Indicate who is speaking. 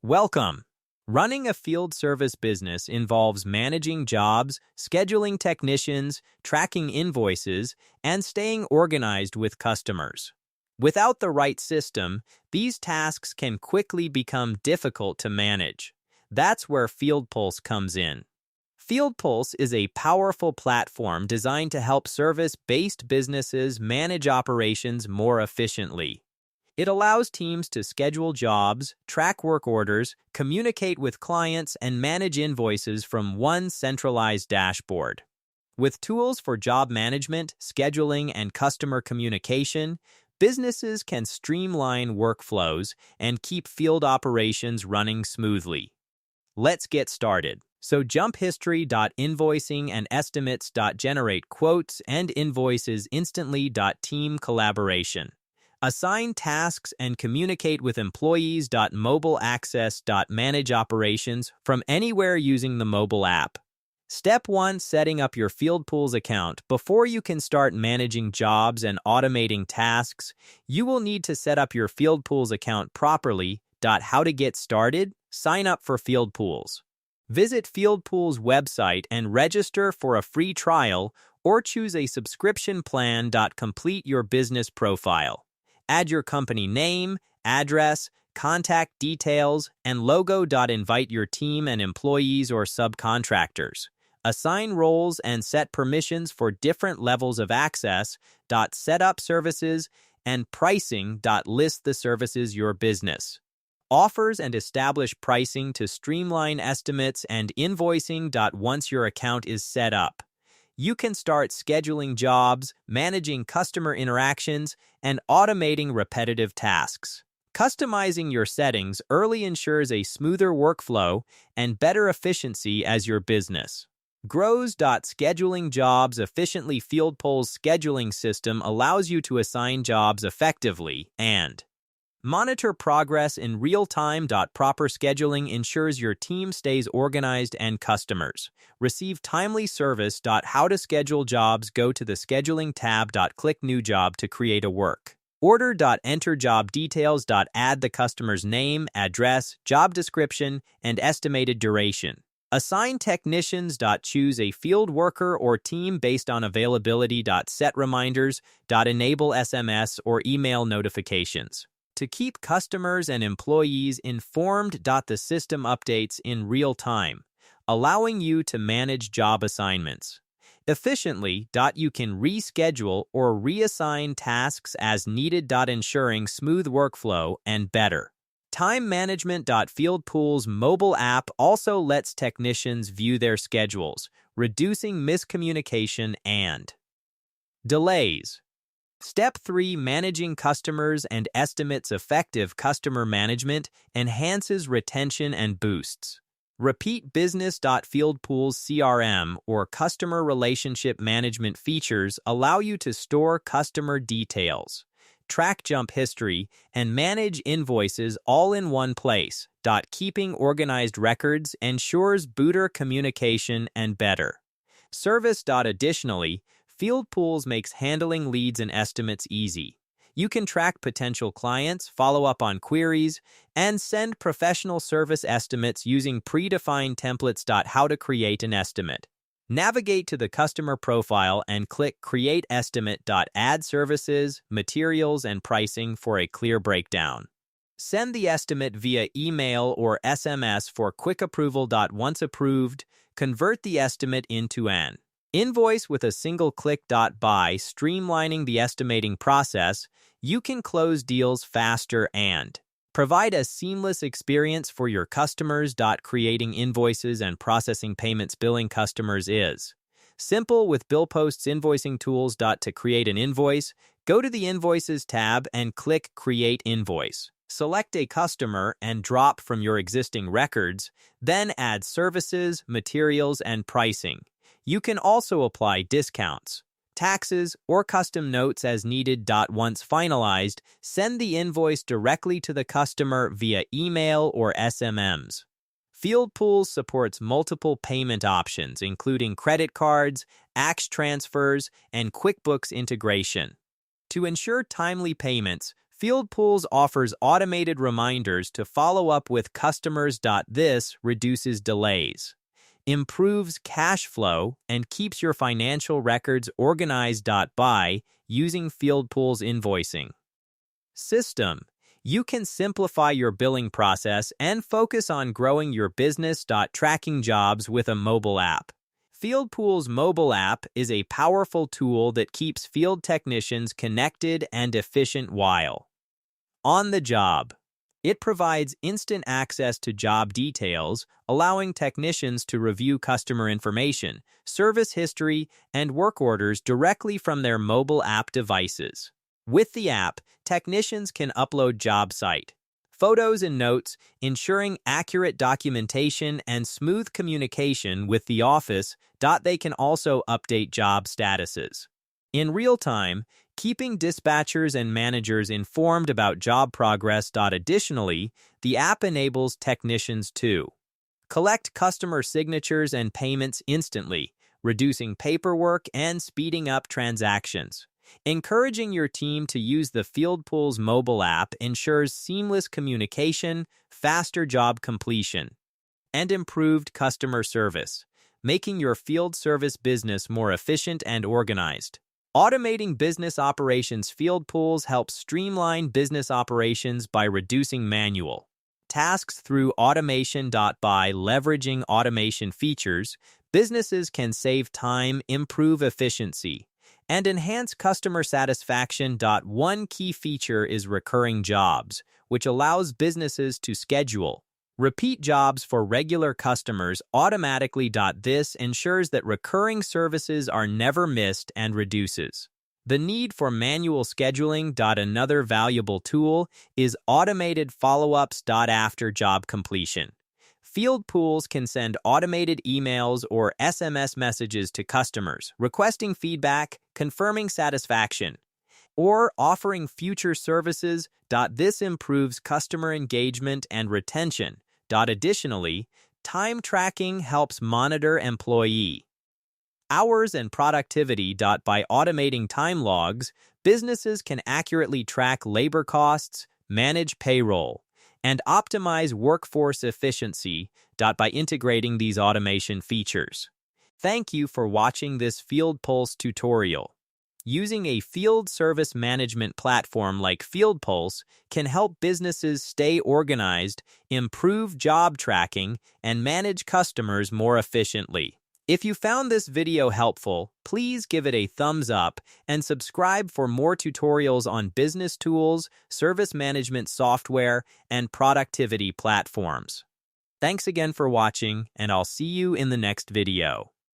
Speaker 1: Welcome. Running a field service business involves managing jobs, scheduling technicians, tracking invoices, and staying organized with customers. Without the right system, these tasks can quickly become difficult to manage. That's where FieldPulse comes in. FieldPulse is a powerful platform designed to help service-based businesses manage operations more efficiently. It allows teams to schedule jobs, track work orders, communicate with clients, and manage invoices from one centralized dashboard. With tools for job management, scheduling, and customer communication, businesses can streamline workflows and keep field operations running smoothly. Let's get started. So jumphistory.invoicing and estimates.generate quotes and invoices instantly. Team collaboration. Assign tasks and communicate with employees. Mobile access. Manage operations from anywhere using the mobile app. Step 1. Setting up your FieldPulse account. Before you can start managing jobs and automating tasks, you will need to set up your FieldPulse account properly. How to get started? Sign up for FieldPulse. Visit FieldPulse website and register for a free trial or choose a subscription plan. Complete your business profile. Add your company name, address, contact details, and logo. Invite your team and employees or subcontractors. Assign roles and set permissions for different levels of access. Set up services and pricing. List the services your business offers and establish pricing to streamline estimates and invoicing. Once your account is set up, you can start scheduling jobs, managing customer interactions, and automating repetitive tasks. Customizing your settings early ensures a smoother workflow and better efficiency as your business grows. Scheduling jobs efficiently. FieldPulse scheduling system allows you to assign jobs effectively and monitor progress in real time. Proper scheduling ensures your team stays organized and customers receive timely service. How to schedule jobs. Go to the Scheduling tab. Click New Job to create a work order. Enter job details. Add the customer's name, address, job description, and estimated duration. Assign technicians. Choose a field worker or team based on availability. Set reminders. Enable SMS or email notifications to keep customers and employees informed. The system updates in real time, allowing you to manage job assignments efficiently. You can reschedule or reassign tasks as needed. Ensuring smooth workflow and better time management. FieldPulse mobile app also lets technicians view their schedules, reducing miscommunication and delays. Step 3. Managing customers and estimates. Effective customer management enhances retention and boosts repeat business. FieldPulse CRM or customer relationship management features allow you to store customer details, track jump history, and manage invoices all in one place. Keeping organized records ensures better communication and better service. Additionally, FieldPulse makes handling leads and estimates easy. You can track potential clients, follow up on queries, and send professional service estimates using predefined templates. How to create an estimate. Navigate to the customer profile and click Create Estimate. Add services, materials, and pricing for a clear breakdown. Send the estimate via email or SMS for quick approval. Once approved, convert the estimate into an invoice with a single click. By streamlining the estimating process, you can close deals faster and provide a seamless experience for your customers. Creating invoices and processing payments. Billing customers is simple with BillPost's invoicing tools. To create an invoice, go to the Invoices tab and click Create Invoice. Select a customer and drop from your existing records, then add services, materials, and pricing. You can also apply discounts, taxes, or custom notes as needed. Once finalized, send the invoice directly to the customer via email or SMS. FieldPulse supports multiple payment options, including credit cards, AX transfers, and QuickBooks integration. To ensure timely payments, FieldPulse offers automated reminders to follow up with customers. This reduces delays, improves cash flow, and keeps your financial records organized. By using FieldPulse invoicing system, you can simplify your billing process and focus on growing your business. Tracking jobs with a mobile app. FieldPulse mobile app is a powerful tool that keeps field technicians connected and efficient while on the job. It provides instant access to job details, allowing technicians to review customer information, service history, and work orders directly from their mobile app devices. With the app, technicians can upload job site photos and notes, ensuring accurate documentation and smooth communication with the office. They can also update job statuses in real time, keeping dispatchers and managers informed about job progress. Additionally, the app enables technicians to collect customer signatures and payments instantly, reducing paperwork and speeding up transactions. Encouraging your team to use the FieldPulse mobile app ensures seamless communication, faster job completion, and improved customer service, making your field service business more efficient and organized. Automating business operations. FieldPulse helps streamline business operations by reducing manual tasks through automation. By leveraging automation features, businesses can save time, improve efficiency, and enhance customer satisfaction. One key feature is recurring jobs, which allows businesses to schedule repeat jobs for regular customers automatically. This ensures that recurring services are never missed and reduces the need for manual scheduling. Another valuable tool is automated follow-ups. After job completion, FieldPulse can send automated emails or SMS messages to customers, requesting feedback, confirming satisfaction, or offering future services. This improves customer engagement and retention. Additionally, time tracking helps monitor employee hours and productivity. By automating time logs, businesses can accurately track labor costs, manage payroll, and optimize workforce efficiency. By integrating these automation features. Thank you for watching this FieldPulse tutorial. Using a field service management platform like FieldPulse can help businesses stay organized, improve job tracking, and manage customers more efficiently. If you found this video helpful, please give it a thumbs up and subscribe for more tutorials on business tools, service management software, and productivity platforms. Thanks again for watching, and I'll see you in the next video.